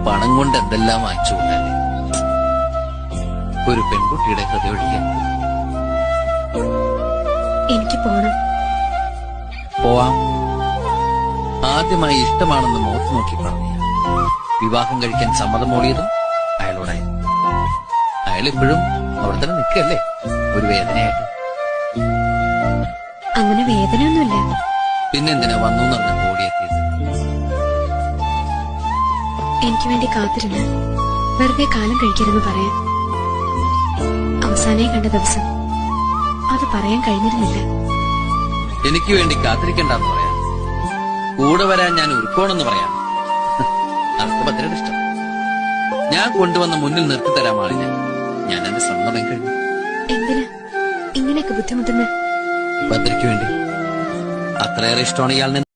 പണം കൊണ്ട് എന്തെല്ലാം വാങ്ങിച്ചു കൂട്ടല്ലേ ഒരു പെൺകുട്ടിയുടെ ഹൃദയൊഴിക്കാൻ. എനിക്ക് പോണം. പോവാം. ആദ്യമായി ഇഷ്ടമാണെന്ന് മുഖത്ത് നോക്കി പറഞ്ഞു വിവാഹം കഴിക്കാൻ സമ്മതം മൂടിയതും അയാളോടായിരുന്നു. അയാളിപ്പോഴും അവിടെ തന്നെ നിൽക്കല്ലേ ഒരു വേദനയായിട്ട്. അങ്ങനെ വേദനയൊന്നുമില്ല. പിന്നെന്തിനാ വന്നു എന്നറിഞ്ഞ ഓടിയെത്തിയത്? എനിക്ക് വേണ്ടി കാത്തിരുന്ന് വെറുതെ കാലം കഴിക്കരുതെന്ന് പറയാൻ. അവസാനമായി കണ്ട ദിവസം അത് പറയാൻ കഴിഞ്ഞിരുന്നില്ല. എനിക്ക് വേണ്ടി കാത്തിരിക്കണ്ടെന്ന് പറയാം. കൂടെ വരാൻ ഞാൻ ഒരുക്കോണെന്ന് പറയാം. അതൊക്കെ ഭദ്രയുടെ ഇഷ്ടം. ഞാൻ കൊണ്ടുവന്ന് മുന്നിൽ നിർത്തിത്തരാം ആളിനെ. ഞാൻ എന്റെ സ്വന്തം കഴിഞ്ഞു. എന്തിനാ ഇങ്ങനെയൊക്കെ ബുദ്ധിമുട്ടുന്നത്? ഭദ്രയ്ക്ക് വേണ്ടി. അത്രയേറെ ഇഷ്ടമാണ് ഇയാളിനെ.